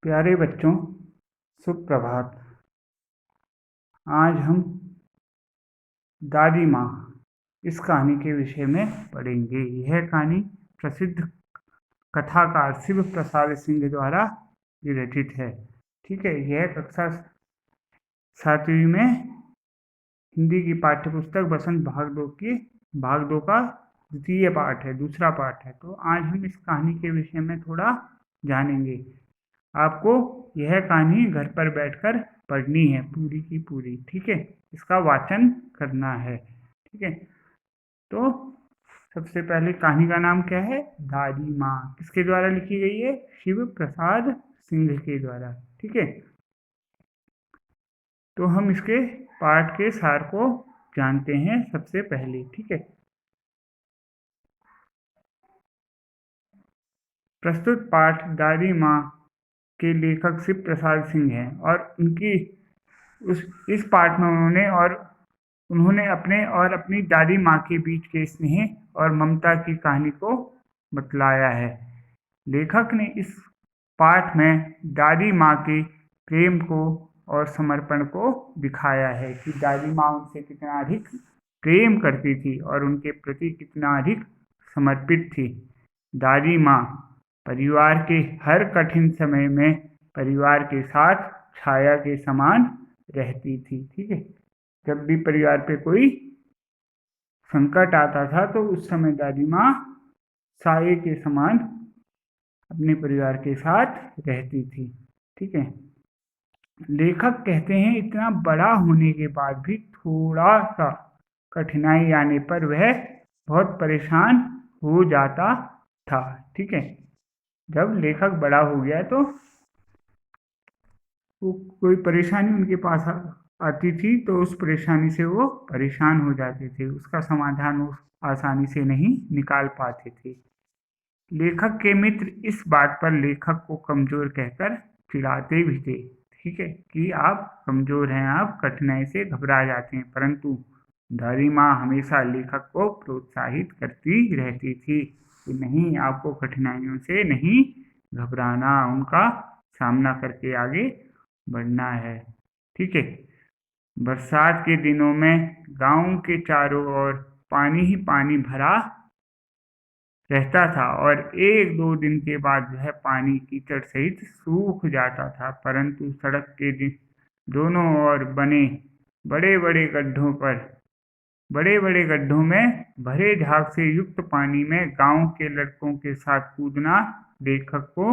प्यारे बच्चों, सुप्रभात। आज हम दादी माँ इस कहानी के विषय में पढ़ेंगे। यह कहानी प्रसिद्ध कथाकार शिव प्रसाद सिंह द्वारा विरचित है। ठीक है, यह कक्षा 7वीं में हिंदी की पाठ्यपुस्तक बसंत भाग दो का द्वितीय पाठ है, दूसरा पाठ है। तो आज हम इस कहानी के विषय में थोड़ा जानेंगे। आपको यह कहानी घर पर बैठकर पढ़नी है, पूरी की पूरी। ठीक है, इसका वाचन करना है। ठीक है, तो सबसे पहले कहानी का नाम क्या है? दादी माँ। किसके द्वारा लिखी गई है? शिव प्रसाद सिंह के द्वारा। ठीक है, तो हम इसके पाठ के सार को जानते हैं सबसे पहले। ठीक है, प्रस्तुत पाठ दादी माँ के लेखक शिव प्रसाद सिंह हैं और उनकी इस पाठ में उन्होंने अपने और अपनी दादी माँ के बीच के स्नेह और ममता की कहानी को बतलाया है। लेखक ने इस पाठ में दादी माँ के प्रेम को और समर्पण को दिखाया है कि दादी माँ उनसे कितना अधिक प्रेम करती थी और उनके प्रति कितना अधिक समर्पित थी। दादी माँ परिवार के हर कठिन समय में परिवार के साथ छाया के समान रहती थी। ठीक है, जब भी परिवार पे कोई संकट आता था तो उस समय दादी माँ साये के समान अपने परिवार के साथ रहती थी। ठीक है, लेखक कहते हैं इतना बड़ा होने के बाद भी थोड़ा सा कठिनाई आने पर वह बहुत परेशान हो जाता था। ठीक है, जब लेखक बड़ा हो गया तो कोई परेशानी उनके पास आती थी तो उस परेशानी से वो परेशान हो जाते थे, उसका समाधान वो आसानी से नहीं निकाल पाते थे। लेखक के मित्र इस बात पर लेखक को कमजोर कहकर चिढ़ाते भी थे। ठीक है, कि आप कमजोर हैं, आप कठिनाई से घबरा जाते हैं। परंतु दादी माँ हमेशा लेखक को प्रोत्साहित करती रहती थी कि नहीं, आपको कठिनाइयों से नहीं घबराना, उनका सामना करके आगे बढ़ना है। ठीक है, बरसात के दिनों में गांव के चारों ओर पानी ही पानी भरा रहता था और 1-2 दिन के बाद वह पानी कीचड़ सहित सूख जाता था। परंतु सड़क के दोनों ओर बने बड़े बड़े गड्ढों में भरे झाग से युक्त पानी में गांव के लड़कों के साथ कूदना लेखक को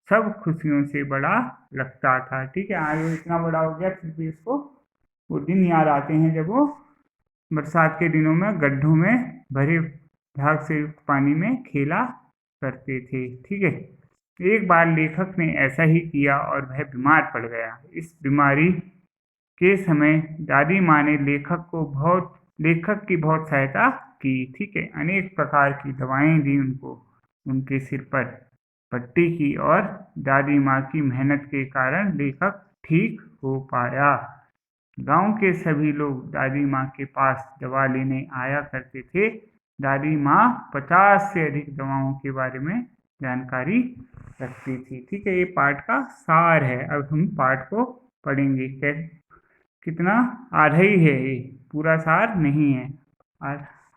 सब खुशियों से बड़ा लगता था। ठीक है, आज वो इतना बड़ा हो गया फिर भी इसको वो दिन याद आते हैं जब वो बरसात के दिनों में गड्ढों में भरे झाग से युक्त पानी में खेला करते थे। ठीक है, एक बार लेखक ने ऐसा ही किया और वह बीमार पड़ गया। इस बीमारी के समय दादी माँ ने लेखक की बहुत सहायता की। ठीक है, अनेक प्रकार की दवाएं दी उनको, उनके सिर पर पट्टी की और दादी माँ की मेहनत के कारण लेखक ठीक हो पाया। गांव के सभी लोग दादी माँ के पास दवा लेने आया करते थे। दादी माँ 50 से अधिक दवाओं के बारे में जानकारी रखती थी। ठीक है, ये पाठ का सार है। अब हम पाठ को पढ़ेंगे। कितना आधा ही है, ये पूरा सार नहीं है,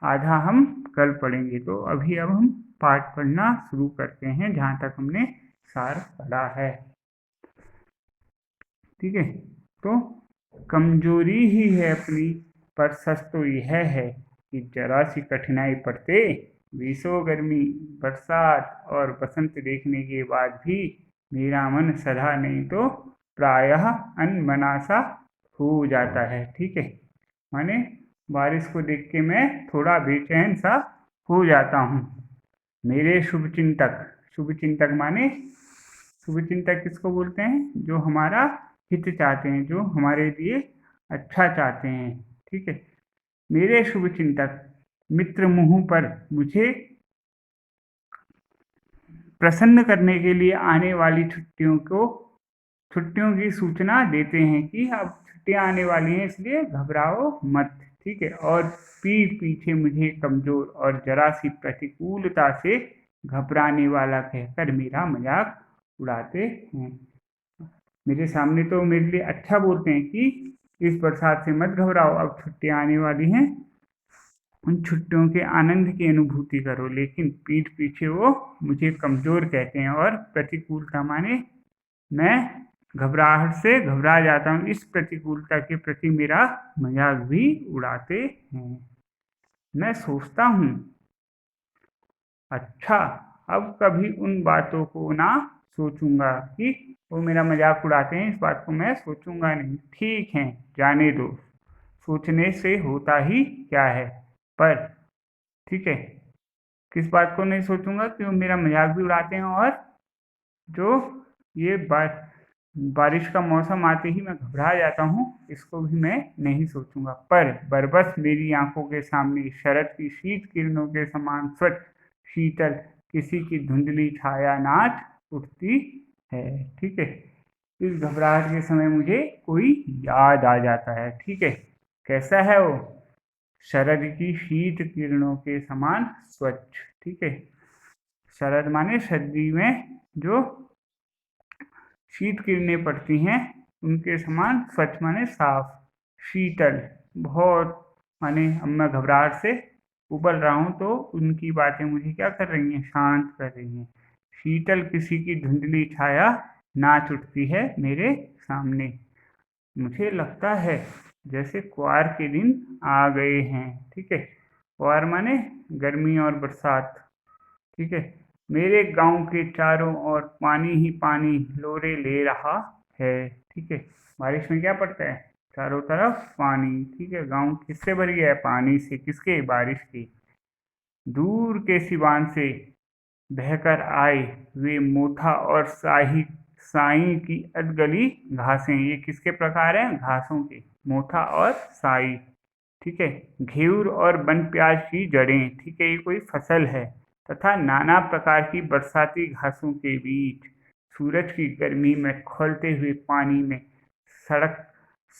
आधा हम कल पढ़ेंगे। तो अब हम पाठ पढ़ना शुरू करते हैं जहाँ तक हमने सार पढ़ा है। ठीक है, तो कमजोरी ही है अपनी, पर सच तो यह है कि जरा सी कठिनाई पड़ते ग्रीष्म गर्मी बरसात और बसंत देखने के बाद भी मेरा मन सधा नहीं तो प्रायः अनमना सा हो जाता है। ठीक है, माने बारिश को देख के मैं थोड़ा बेचैन सा हो जाता हूँ। मेरे शुभ चिंतक माने शुभ चिंतक किसको बोलते हैं? जो हमारा हित चाहते हैं, जो हमारे लिए अच्छा चाहते हैं। ठीक है, मेरे शुभ चिंतक मित्र मुँह पर मुझे प्रसन्न करने के लिए आने वाली छुट्टियों की सूचना देते हैं कि अब छुट्टियां आने वाली हैं, इसलिए घबराओ मत। ठीक है, और पीठ पीछे मुझे कमजोर और जरा सी प्रतिकूलता से घबराने वाला कहकर मेरा मजाक उड़ाते हैं। मेरे सामने तो मेरे लिए अच्छा बोलते हैं कि इस बरसात से मत घबराओ, अब छुट्टियां आने वाली हैं, उन छुट्टियों के आनंद की अनुभूति करो। लेकिन पीठ पीछे वो मुझे कमज़ोर कहते हैं और प्रतिकूलता माने मैं घबराहट से घबरा जाता हूँ। इस प्रतिकूलता के प्रति मेरा मजाक भी उड़ाते हैं। मैं सोचता हूँ, अच्छा, अब कभी उन बातों को ना सोचूंगा कि वो मेरा मजाक उड़ाते हैं, इस बात को मैं सोचूंगा नहीं। ठीक है, जाने दो, सोचने से होता ही क्या है। पर ठीक है, किस बात को नहीं सोचूंगा कि वो मेरा मजाक भी उड़ाते हैं, और जो ये बारिश का मौसम आते ही मैं घबरा जाता हूँ, इसको भी मैं नहीं सोचूंगा। पर बरबस मेरी आंखों के सामने शरद की शीत किरणों के समान स्वच्छ शीतल किसी की धुंधली छाया नाच उठती है। ठीक है, इस घबराहट के समय मुझे कोई याद आ जाता है। ठीक है, कैसा है वो? शरद की शीत किरणों के समान स्वच्छ। ठीक है, शरद माने सर्दी में जो शीत किरणें पड़ती हैं उनके समान, स्वच्छ माने साफ, शीतल बहुत माने अब मैं घबराहट से उबल रहा हूँ तो उनकी बातें मुझे क्या कर रही हैं, शांत कर रही हैं। शीतल किसी की धुंधली छाया नाच उठती है मेरे सामने। मुझे लगता है जैसे कुआर के दिन आ गए हैं। ठीक है, कुआर माने गर्मी और बरसात। ठीक है, मेरे गांव के चारों ओर पानी ही पानी लोरे ले रहा है। ठीक है, बारिश में क्या पड़ता है, चारों तरफ पानी। ठीक है, गांव किससे भर गया है, पानी से। किसके, बारिश की। दूर के सिवान से बहकर आए वे मोथा और साही साई की अधगली घासें, ये किसके प्रकार हैं, घासों के, मोथा और साई। ठीक है, घेवर और वन प्याज की जड़ें। ठीक है, ये कोई फसल है। तथा नाना प्रकार की बरसाती घासों के बीच सूरज की गर्मी में खौलते हुए पानी में सड़क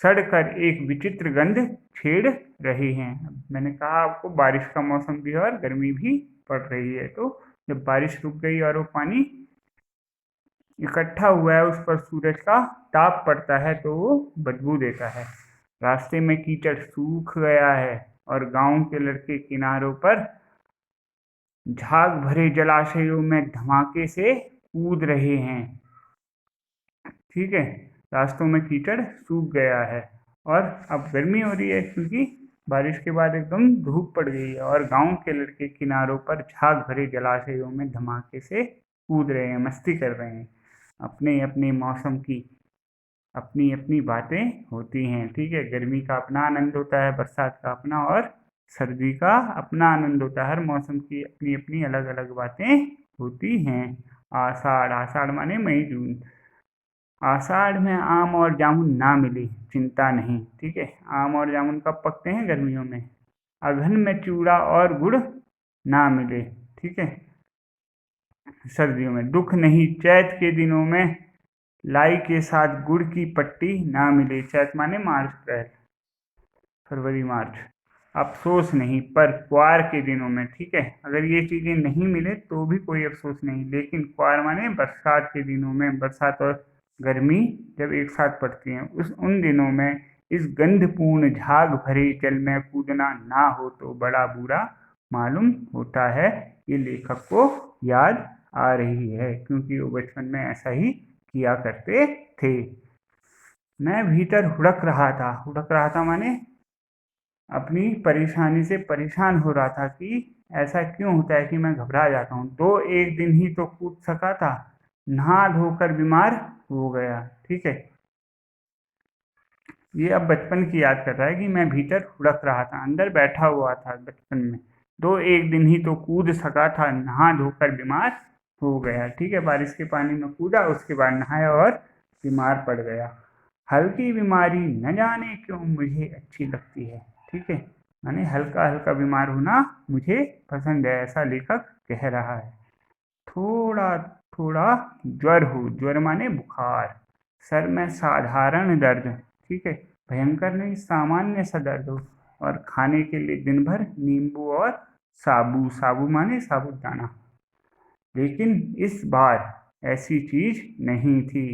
सड़कर एक विचित्र गंध छेड़ रहे हैं। मैंने कहा आपको बारिश का मौसम भी है और गर्मी भी पड़ रही है, तो जब बारिश रुक गई और वो पानी इकट्ठा हुआ है, उस पर सूरज का ताप पड़ता है तो वो बदबू देता है। रास्ते में कीचड़ सूख गया है और गांव के लड़के किनारों पर झाग भरे जलाशयों में धमाके से कूद रहे हैं। ठीक है, रास्तों में कीचड़ सूख गया है और अब गर्मी हो रही है क्योंकि बारिश के बाद एकदम धूप पड़ गई है, और गांव के लड़के किनारों पर झाग भरे जलाशयों में धमाके से कूद रहे हैं, मस्ती कर रहे हैं। अपने अपने मौसम की अपनी अपनी बातें होती हैं। ठीक है, गर्मी का अपना आनंद होता है, बरसात का अपना, और सर्दी का अपना आनंद होता है। हर मौसम की अपनी अपनी अलग अलग बातें होती हैं। आषाढ़, आषाढ़ माने मई जून। आषाढ़ में आम और जामुन ना मिले चिंता नहीं। ठीक है, आम और जामुन कब पकते हैं, गर्मियों में। अगहन में चूड़ा और गुड़ ना मिले। ठीक है, सर्दियों में। दुख नहीं, चैत के दिनों में लाई के साथ गुड़ की पट्टी ना मिले। चैत माने मार्च, अप्रैल, फरवरी, मार्च। अफसोस नहीं, पर क्वार के दिनों में। ठीक है, अगर ये चीज़ें नहीं मिले तो भी कोई अफसोस नहीं, लेकिन क्वार माने बरसात के दिनों में, बरसात और गर्मी जब एक साथ पड़ती हैं उन दिनों में इस गंधपूर्ण झाग भरे जल में कूदना ना हो तो बड़ा बुरा मालूम होता है। ये लेखक को याद आ रही है क्योंकि वो बचपन में ऐसा ही किया करते थे। मैं भीतर हुड़क रहा था माने अपनी परेशानी से परेशान हो रहा था कि ऐसा क्यों होता है कि मैं घबरा जाता हूँ। तो एक दिन ही तो कूद सका था, नहा धोकर बीमार हो गया। ठीक है, ये अब बचपन की याद कर रहा है कि मैं भीतर हुड़क रहा था, अंदर बैठा हुआ था बचपन में। तो एक दिन ही तो कूद सका था, नहा धोकर बीमार हो गया। ठीक है, बारिश के पानी में कूदा, उसके बाद नहाया और बीमार पड़ गया। हल्की बीमारी न जाने क्यों मुझे अच्छी लगती है। ठीक है, माने हल्का हल्का बीमार होना मुझे पसंद है, ऐसा लेखक कह रहा है। थोड़ा थोड़ा ज्वर हो, ज्वर माने बुखार, सर में साधारण दर्द। ठीक है, भयंकर नहीं, सामान्य सा दर्द हो, और खाने के लिए दिन भर नींबू और साबू, साबू माने साबूदाना। लेकिन इस बार ऐसी चीज नहीं थी।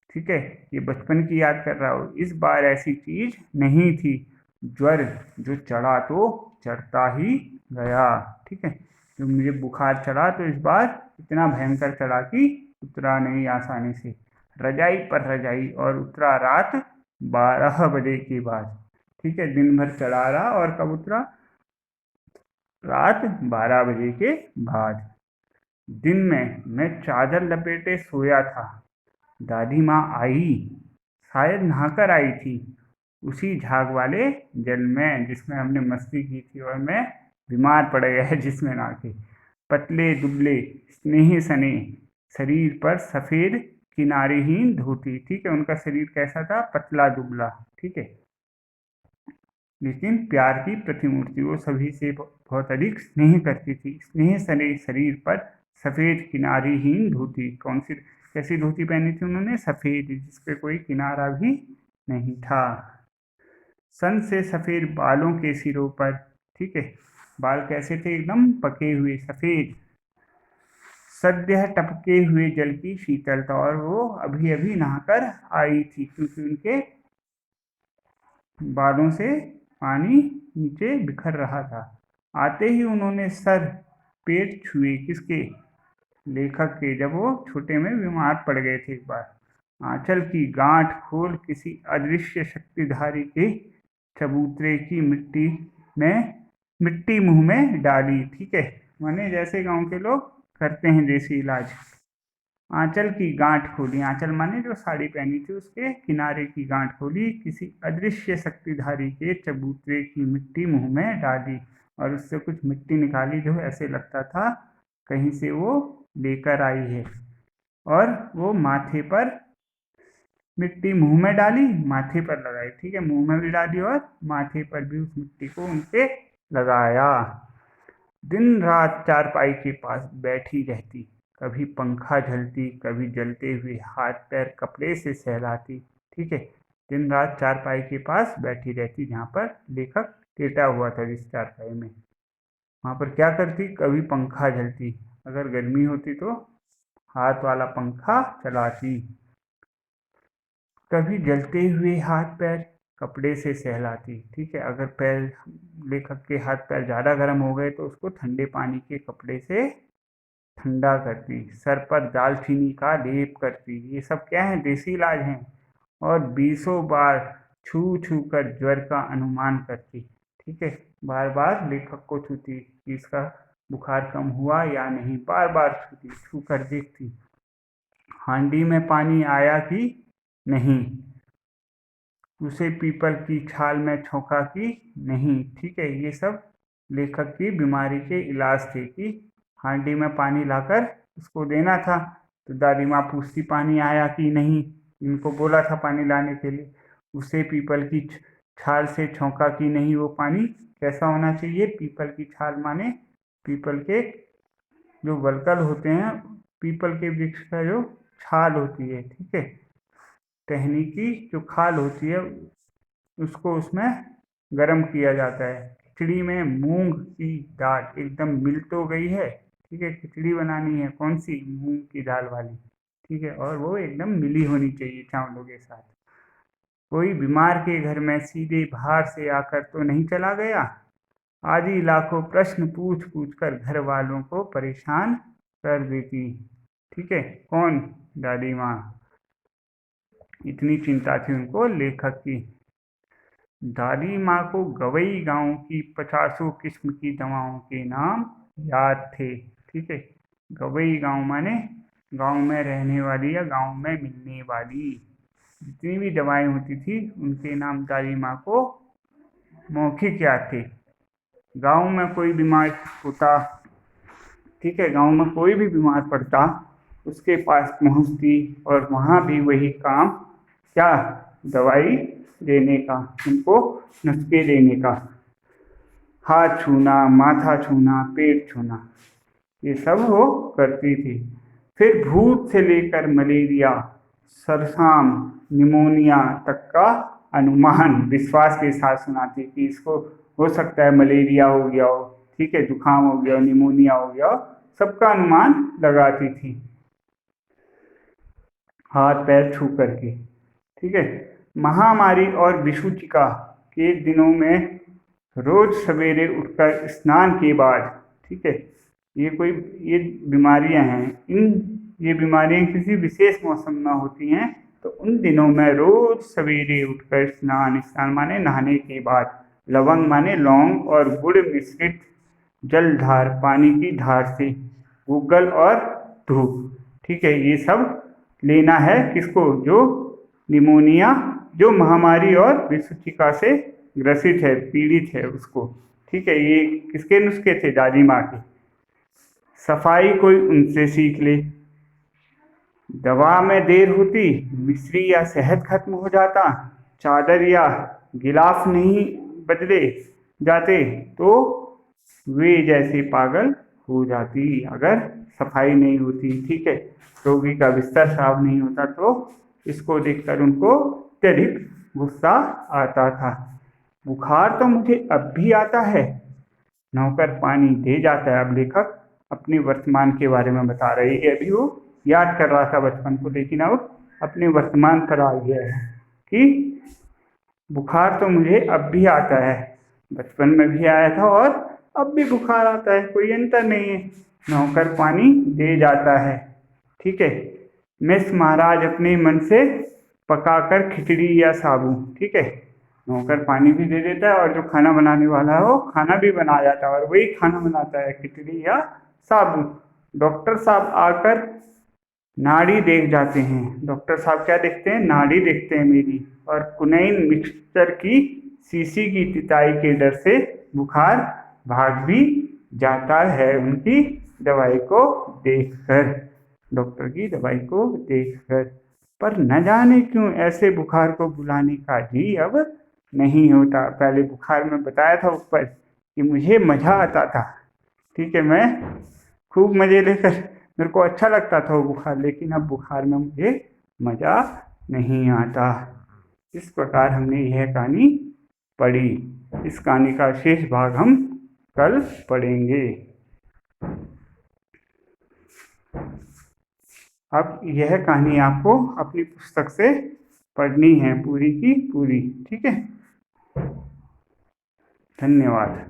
ठीक है, ये बचपन की याद कर रहा हो। इस बार ऐसी चीज नहीं थी, ज्वर जो चढ़ा तो चढ़ता ही गया। ठीक है, जो मुझे बुखार चढ़ा तो इस बार इतना भयंकर चढ़ा कि उतरा नहीं आसानी से। रजाई पर रजाई और उतरा रात 12 बजे के बाद। ठीक है, दिन भर चढ़ा रहा और कब उतरा? रात 12 बजे के बाद। दिन में मैं चादर लपेटे सोया था, दादी माँ आई, शायद नहाकर आई थी उसी झाग वाले जल में जिसमें हमने मस्ती की थी और मैं बीमार पड़ गया है जिसमें नहा के। पतले दुबले स्नेही सने शरीर पर सफेद किनारेहीन धोती। ठीक है, उनका शरीर कैसा था? पतला दुबला। ठीक है, लेकिन प्यार की प्रतिमूर्ति, वो सभी से बहुत अधिक स्नेह करती थी। स्नेह सने शरीर पर सफेद किनारीहीन धोती। कौन सी, कैसी धोती पहनी थी उन्होंने? सफेद, जिसपे कोई किनारा भी नहीं था। सन से सफेद बालों के सिरों पर। ठीक है, बाल कैसे थे? एकदम पके हुए सफेद। सद्य टपके हुए जल की शीतलता, और वो अभी अभी नहाकर आई थी क्योंकि उनके बालों से पानी नीचे बिखर रहा था। आते ही उन्होंने सर पेट छुए। किसके? लेखक के, जब वो छोटे में बीमार पड़ गए थे एक बार। आंचल की गांठ खोल किसी अदृश्य शक्तिधारी के चबूतरे की मिट्टी मुंह में डाली। ठीक है, माने जैसे गांव के लोग करते हैं देसी इलाज। आंचल की गांठ खोली, आंचल माने जो साड़ी पहनी थी उसके किनारे की गांठ खोली, किसी अदृश्य शक्तिधारी के चबूतरे की मिट्टी मुंह में डाली और उससे कुछ मिट्टी निकाली जो ऐसे लगता था कहीं से वो लेकर आई है। और वो माथे पर मिट्टी मुंह में डाली, माथे पर लगाई। ठीक है, मुंह में भी डाली और माथे पर भी उस मिट्टी को उनके लगाया। दिन रात चारपाई के पास बैठी रहती, कभी पंखा झलती, कभी जलते हुए हाथ पैर कपड़े से सहलाती। ठीक है, दिन रात चारपाई के पास बैठी रहती, जहाँ पर लेखक लेटा हुआ था जिस चारपाई में, वहाँ पर क्या करती? कभी पंखा झलती, अगर गर्मी होती तो हाथ वाला पंखा चलाती, कभी जलते हुए हाथ पैर कपड़े से सहलाती। ठीक है, अगर पैर, लेखक के हाथ पैर ज़्यादा गर्म हो गए तो उसको ठंडे पानी के कपड़े से ठंडा करती। सर पर दालचीनी का लेप करती। ये सब क्या है? देसी इलाज हैं। और 20 बार छू छू कर ज्वर का अनुमान करती। ठीक है, बार बार लेखक को छूती कि इसका बुखार कम हुआ या नहीं, बार बार छूती, छू कर देखती। हांडी में पानी आया कि नहीं, उसे पीपल की छाल में छौंका कि नहीं। ठीक है, ये सब लेखक की बीमारी के इलाज थे कि हांडी में पानी लाकर उसको देना था, तो दादी माँ पूछती पानी आया कि नहीं, इनको बोला था पानी लाने के लिए। उसे पीपल की छाल से छौंका कि नहीं, वो पानी कैसा होना चाहिए? पीपल की छाल माने पीपल के जो वलकल होते हैं, पीपल के वृक्ष का जो छाल होती है। ठीक है, टहनी की जो खाल होती है उसको उसमें गर्म किया जाता है। खिचड़ी में मूंग की दाल एकदम मिल तो गई है। ठीक है, खिचड़ी बनानी है, कौन सी? मूंग की दाल वाली। ठीक है, और वो एकदम मिली होनी चाहिए चावलों के साथ। कोई बीमार के घर में सीधे बाहर से आकर तो नहीं चला गया? आदि लाखों प्रश्न पूछ पूछ कर घर वालों को परेशान कर देती। ठीक है, कौन? दादी माँ। इतनी चिंता थी उनको लेखक की। दादी माँ को गवई गांव की 50 किस्म की दवाओं के नाम याद थे। ठीक है, गवई गांव माने गांव में रहने वाली या गांव में मिलने वाली जितनी भी दवाएं होती थी उनके नाम दादी माँ को मौखिक याद थे। गांव में कोई बीमार होता, ठीक है, गांव में कोई भी बीमार पड़ता उसके पास पहुंचती और वहाँ भी वही काम, क्या? दवाई देने का, उनको नुस्खे देने का। हाथ छूना, माथा छूना, पेट छूना, ये सब वो करती थी। फिर भूत से लेकर मलेरिया, सरसाम, निमोनिया तक का अनुमान विश्वास के साथ सुनाती कि इसको हो सकता है मलेरिया हो गया हो, ठीक है, जुकाम हो गया हो, निमोनिया हो गया हो, सबका अनुमान लगाती थी। हाथ पैर छू करके, ठीक है। महामारी और विषुचिका के दिनों में रोज सवेरे उठकर स्नान के बाद, ठीक है, ये बीमारियां हैं, ये बीमारियां किसी विशेष मौसम में होती हैं, तो उन दिनों में रोज सवेरे उठकर स्नान माने नहाने के बाद लवंग माने लौंग और गुड़ मिश्रित जलधार पानी की धार से गूगल और धूप, ठीक है, ये सब लेना है। किसको? जो निमोनिया, जो महामारी और विषुचिका से ग्रसित है, पीड़ित है उसको, ठीक है। ये किसके नुस्खे थे? दादी माँ के। सफाई कोई उनसे सीख ले। दवा में देर होती, मिश्री या शहद खत्म हो जाता, चादर या गिलाफ नहीं बदले जाते तो वे जैसे पागल हो जाती। अगर सफाई नहीं होती, ठीक है, रोगी का बिस्तर साफ नहीं होता तो इसको देखकर उनको अत्यधिक गुस्सा आता था। बुखार तो मुझे अब भी आता है, नौकर पानी दे जाता है। अब लेखक अपने वर्तमान के बारे में बता रही है। अभी वो याद कर रहा था बचपन को, लेकिन अब अपने वर्तमान पर आ गया है कि बुखार तो मुझे अब भी आता है, बचपन में भी आया था और अब भी बुखार आता है, कोई अंतर नहीं है। नौकर पानी दे जाता है, ठीक है। मिस महाराज अपने मन से पकाकर खिचड़ी या साबू, ठीक है, नौकर पानी भी दे देता है और जो खाना बनाने वाला है वो खाना भी बना जाता है और वही खाना बनाता है, खिचड़ी या साबू। डॉक्टर साहब आकर नाड़ी देख जाते हैं। डॉक्टर साहब क्या देखते हैं? नाड़ी देखते हैं मेरी, और कुनैन मिक्सचर की शीशी की तिताई के डर से बुखार भाग भी जाता है उनकी दवाई को देखकर, डॉक्टर की दवाई को देखकर। पर न जाने क्यों ऐसे बुखार को बुलाने का जी अब नहीं होता। पहले बुखार में बताया था ऊपर कि मुझे मज़ा आता था, ठीक है, मैं खूब मज़े लेकर, मेरे को अच्छा लगता था वो बुखार, लेकिन अब बुखार में मुझे मज़ा नहीं आता। इस प्रकार हमने यह कहानी पढ़ी। इस कहानी का शेष भाग हम कल पढ़ेंगे। अब यह कहानी आपको अपनी पुस्तक से पढ़नी है पूरी की पूरी, ठीक है। धन्यवाद।